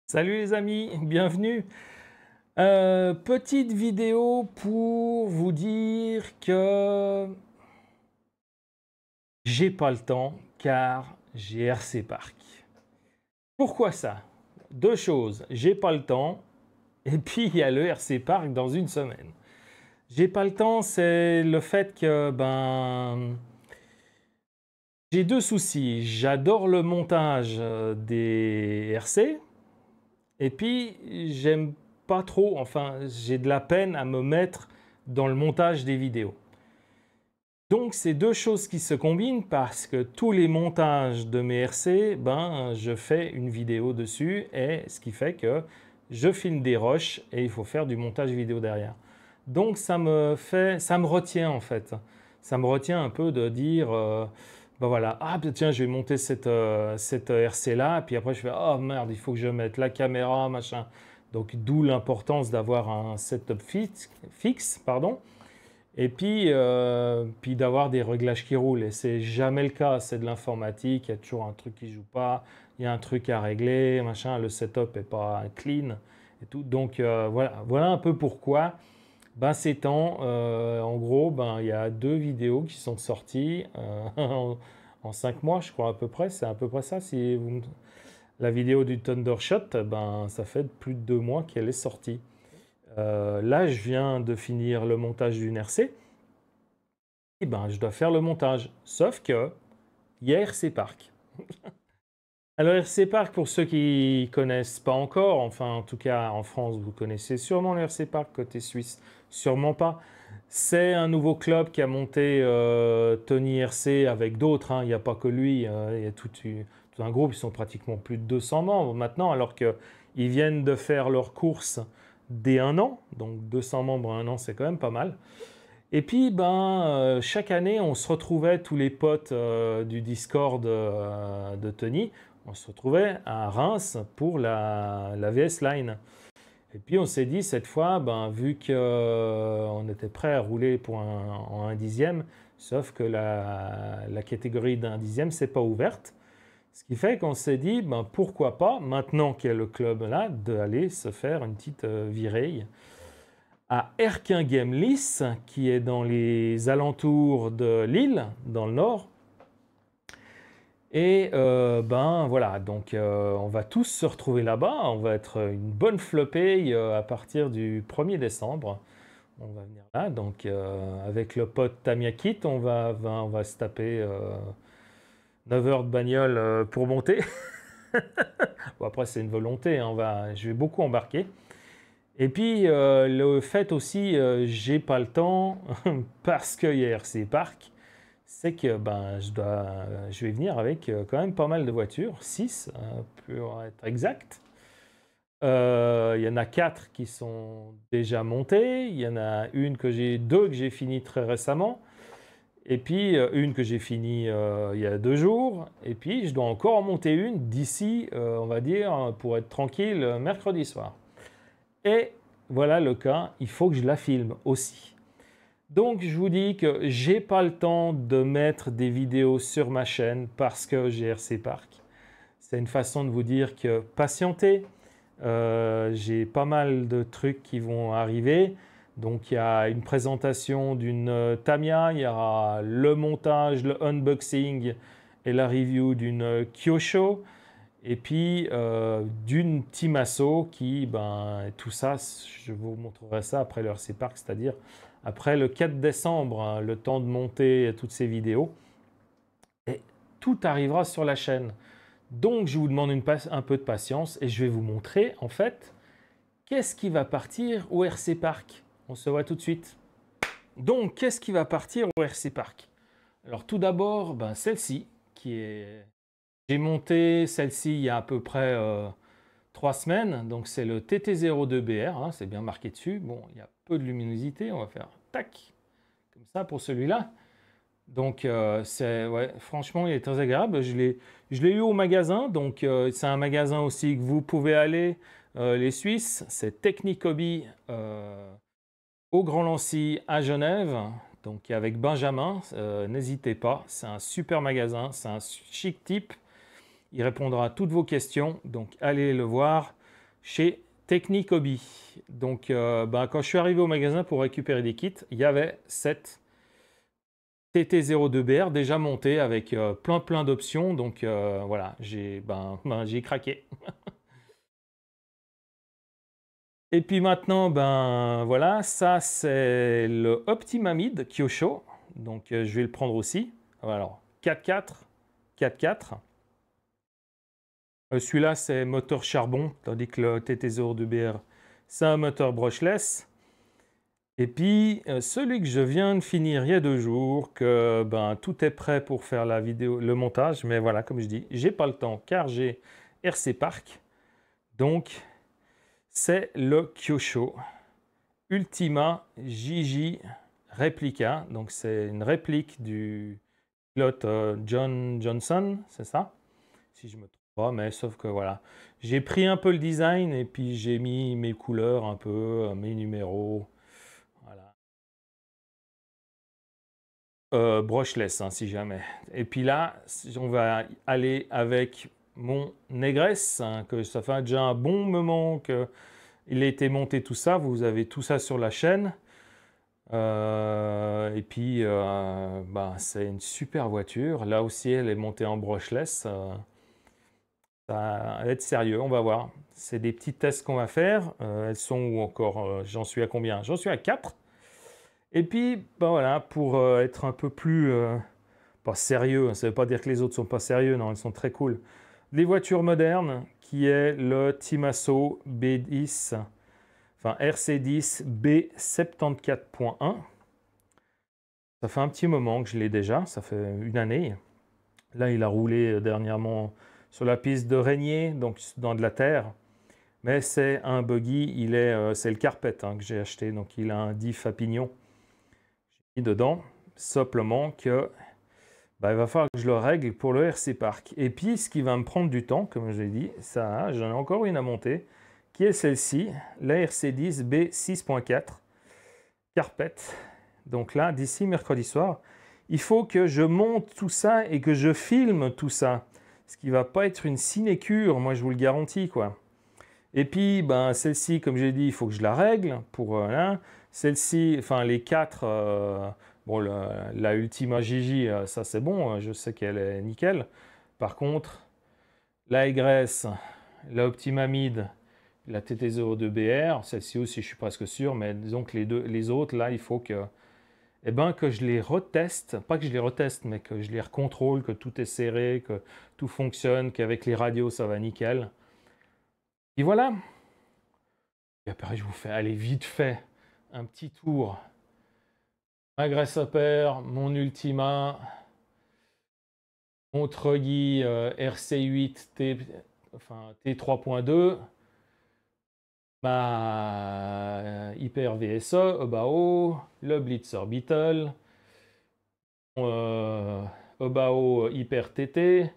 Salut les amis, bienvenue. Petite vidéo pour vous dire que j'ai pas le temps car j'ai RC Park. Pourquoi ça? Deux choses, j'ai pas le temps et puis il y a le RC Park dans une semaine. J'ai pas le temps, c'est le fait que j'ai deux soucis. J'adore le montage des RC. Et puis, j'aime pas trop, enfin, j'ai de la peine à me mettre dans le montage des vidéos. Donc, c'est deux choses qui se combinent parce que tous les montages de mes RC, je fais une vidéo dessus et ce qui fait que je filme des rushs et il faut faire du montage vidéo derrière. Donc, ça me retient en fait. Ça me retient un peu de dire, voilà, ah tiens, je vais monter cette RC là, puis après je fais, oh merde, il faut que je mette la caméra, machin. Donc, d'où l'importance d'avoir un setup fixe, pardon. Et puis d'avoir des réglages qui roulent. Et c'est jamais le cas, c'est de l'informatique, il y a toujours un truc qui joue pas, il y a un truc à régler, machin, le setup est pas clean et tout. Donc voilà un peu pourquoi. Ces temps, en gros, il y a deux vidéos qui sont sorties en 5 mois, je crois à peu près. C'est à peu près ça. La vidéo du Thundershot, ça fait plus de 2 mois qu'elle est sortie. Là, je viens de finir le montage d'une RC. Et je dois faire le montage. Sauf que il y a RC Park. Alors RC Park, pour ceux qui connaissent pas encore, enfin en tout cas en France, vous connaissez sûrement le RC Park, côté suisse, sûrement pas. C'est un nouveau club qui a monté Tony RC avec d'autres, hein. Il n'y a pas que lui, il y a tout un groupe, ils sont pratiquement plus de 200 membres maintenant, alors qu'ils viennent de faire leur course dès un an, donc 200 membres à un an, c'est quand même pas mal. Et puis, chaque année, on se retrouvait, tous les potes du Discord de Tony, on se retrouvait à Reims pour la VS Line. Et puis, on s'est dit, cette fois, vu qu'on était prêt à rouler en 1/10, sauf que la catégorie d'1/10, c'est pas ouverte. Ce qui fait qu'on s'est dit, pourquoi pas, maintenant qu'il y a le club là, d'aller se faire une petite virée à Erquinghem-Lys, qui est dans les alentours de Lille, dans le nord. Et voilà, donc on va tous se retrouver là-bas. On va être une bonne flopée à partir du 1er décembre. On va venir là, donc avec le pote Tamiakit, on va se taper 9 heures de bagnole pour monter. Bon, après, c'est une volonté, hein, je vais beaucoup embarquer. Et puis, le fait aussi, j'ai pas le temps, parce qu'il y a RC Park, c'est que je vais venir avec quand même pas mal de voitures, 6 pour être exact. Il y en a 4 qui sont déjà montées, il y en a deux que j'ai fini très récemment, et puis une que j'ai fini il y a 2 jours, et puis je dois encore en monter une d'ici, on va dire, pour être tranquille, mercredi soir. Et voilà le cas, il faut que je la filme aussi. Donc je vous dis que j'ai pas le temps de mettre des vidéos sur ma chaîne parce que j'ai RC Park. C'est une façon de vous dire que patientez. J'ai pas mal de trucs qui vont arriver. Donc il y a une présentation d'une Tamiya, il y aura le montage, le unboxing et la review d'une Kyosho. Et puis d'une Timasso qui, tout ça, je vous montrerai ça après le RC Park, c'est-à-dire après le 4 décembre, hein, le temps de monter toutes ces vidéos. Et tout arrivera sur la chaîne. Donc je vous demande un peu de patience et je vais vous montrer en fait qu'est-ce qui va partir au RC Park. On se voit tout de suite. Donc qu'est-ce qui va partir au RC Park? Alors tout d'abord, celle-ci qui est... J'ai monté celle-ci il y a à peu près 3 semaines, donc c'est le TT02BR, hein, c'est bien marqué dessus. Bon, il y a peu de luminosité, on va faire tac, comme ça pour celui-là. Donc ouais, franchement, il est très agréable. Je l'ai eu au magasin, donc c'est un magasin aussi que vous pouvez aller, les Suisses, c'est Technic Hobby au Grand Lancy à Genève, donc avec Benjamin, n'hésitez pas, c'est un super magasin, c'est un chic type. Il répondra à toutes vos questions, donc allez le voir. chez Technic Hobby. Donc, quand je suis arrivé au magasin pour récupérer des kits, il y avait cette TT02BR déjà montée avec plein d'options. Donc, voilà, j'ai craqué. Et puis maintenant, voilà, ça c'est le Optimamid Kyosho. Donc, je vais le prendre aussi. Alors, 4.4, 4.4. Celui-là, c'est moteur charbon, tandis que le TT02BR, c'est un moteur brushless. Et puis, celui que je viens de finir il y a 2 jours, que tout est prêt pour faire la vidéo, le montage. Mais voilà, comme je dis, j'ai pas le temps car j'ai RC Park. Donc, c'est le Kyosho Ultima JJ Replica. Donc, c'est une réplique du pilote John Johnson, c'est ça? Si je me trompe pas, mais sauf que voilà. J'ai pris un peu le design et puis j'ai mis mes couleurs un peu, mes numéros. Voilà. Brushless, hein, si jamais. Et puis là, on va aller avec mon Négresse, hein, que ça fait déjà un bon moment qu'il a été monté tout ça. Vous avez tout ça sur la chaîne. Et puis, c'est une super voiture. Là aussi, elle est montée en brushless. Ça va être sérieux, on va voir. C'est des petits tests qu'on va faire. Elles sont où encore? J'en suis à combien? J'en suis à 4. Et puis, voilà, pour être un peu plus, pas sérieux, ça ne veut pas dire que les autres sont pas sérieux, non, elles sont très cool. Les voitures modernes, qui est le Timasso B10, enfin RC10 B74.1. Ça fait un petit moment que je l'ai déjà, ça fait une année. Là, il a roulé dernièrement sur la piste de Régnier, donc dans de la terre. Mais c'est un buggy, c'est le carpet que j'ai acheté, donc il a un diff à pignon. J'ai mis dedans, simplement que il va falloir que je le règle pour le RC Park. Et puis, ce qui va me prendre du temps, comme je l'ai dit, ça, j'en ai encore une à monter, qui est celle-ci, la RC10 B6.4 Carpet. Donc là, d'ici mercredi soir, il faut que je monte tout ça et que je filme tout ça. Ce qui ne va pas être une sinécure, moi je vous le garantis, quoi. Et puis, celle-ci, comme j'ai dit, il faut que je la règle pour celle-ci, enfin les 4, la Ultima Gigi, ça c'est bon, je sais qu'elle est nickel. Par contre, la Egress, la Optimamid, la TT02BR, celle-ci aussi je suis presque sûr, mais disons que les autres, là, il faut que, que je les reteste, pas que je les reteste, mais que je les recontrôle, que tout est serré, que tout fonctionne, qu'avec les radios ça va nickel. Et voilà. Et après, je vous fais aller vite fait un petit tour. Ma Grasshopper, mon Ultima, mon Truggy RC8 T3.2, ma Hyper VSE, Obao, le Blitzer Beetle, Obao Hyper TT.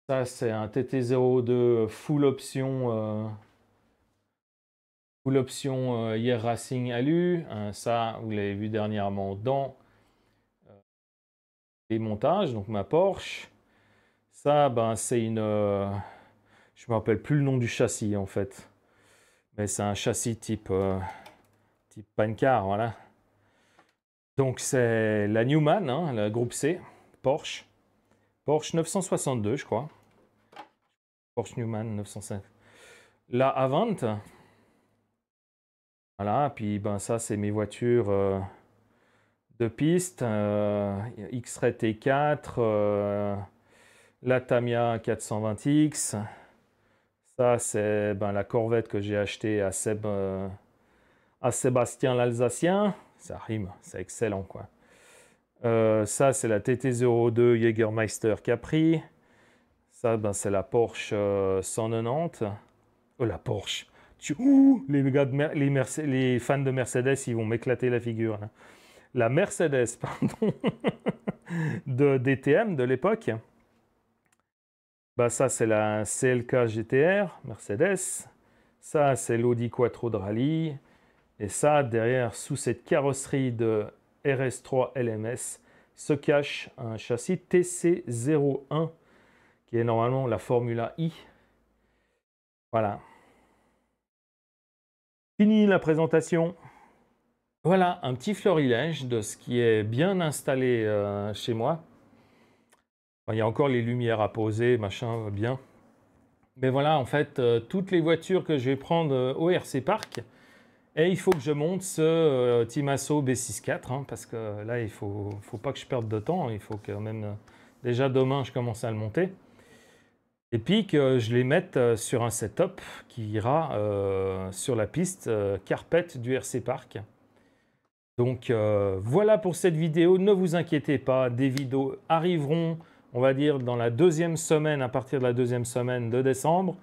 Ça, c'est un TT02 full option Air Racing Alu. Ça, vous l'avez vu dernièrement dans les montages. Donc ma Porsche. Ça, c'est une... je ne me rappelle plus le nom du châssis en fait. Mais c'est un châssis type Pancar, voilà. Donc c'est la Newman, hein, la groupe C, Porsche. Porsche 962, je crois. Porsche Newman 905. La Avant. Voilà, puis ça c'est mes voitures de piste. X-Ray T4, la Tamiya 420X. Ça c'est la Corvette que j'ai achetée à Sébastien l'Alsacien. Ça rime, c'est excellent quoi. Ça c'est la TT02 Jägermeister Capri. Ça c'est la Porsche 190. Oh la Porsche. Les fans de Mercedes, ils vont m'éclater la figure. Là. La Mercedes, pardon, de DTM de l'époque. Ça, c'est la CLK GTR, Mercedes. Ça, c'est l'Audi Quattro de rallye. Et ça, derrière, sous cette carrosserie de RS3 LMS, se cache un châssis TC01, qui est normalement la Formula I. Voilà. Fini la présentation. Voilà un petit florilège de ce qui est bien installé chez moi. Enfin, il y a encore les lumières à poser, machin, bien. Mais voilà, en fait, toutes les voitures que je vais prendre au RC Park, et il faut que je monte ce Timasso B64, hein, parce que là, il faut pas que je perde de temps. Il faut quand même, déjà demain, je commence à le monter. Et puis que je les mette sur un setup qui ira sur la piste carpet du RC Park. Donc voilà pour cette vidéo. Ne vous inquiétez pas, des vidéos arriveront, on va dire, dans la deuxième semaine, à partir de la deuxième semaine de décembre,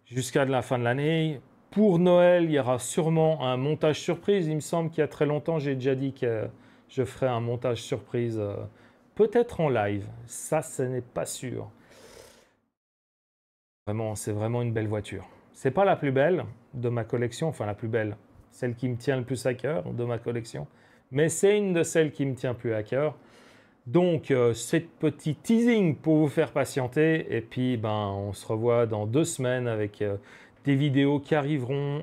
jusqu'à la fin de l'année. Pour Noël, il y aura sûrement un montage surprise. Il me semble qu'il y a très longtemps, j'ai déjà dit que je ferai un montage surprise, peut-être en live. Ça, ce n'est pas sûr. Vraiment, c'est vraiment une belle voiture. C'est pas la plus belle de ma collection, enfin la plus belle, celle qui me tient le plus à cœur de ma collection, mais c'est une de celles qui me tient plus à cœur. Donc, c'est petit teasing pour vous faire patienter, et puis ben, on se revoit dans 2 semaines avec des vidéos qui arriveront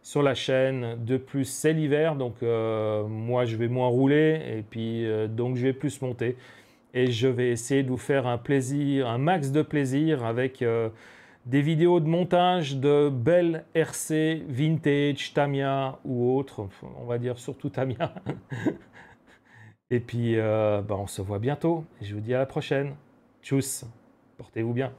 sur la chaîne. De plus, c'est l'hiver, donc moi je vais moins rouler, et puis donc je vais plus monter. Et je vais essayer de vous faire un plaisir, un max de plaisir avec des vidéos de montage de belles RC, vintage, Tamiya ou autres, on va dire surtout Tamiya. Et puis, on se voit bientôt. Et je vous dis à la prochaine. Tchuss, portez-vous bien.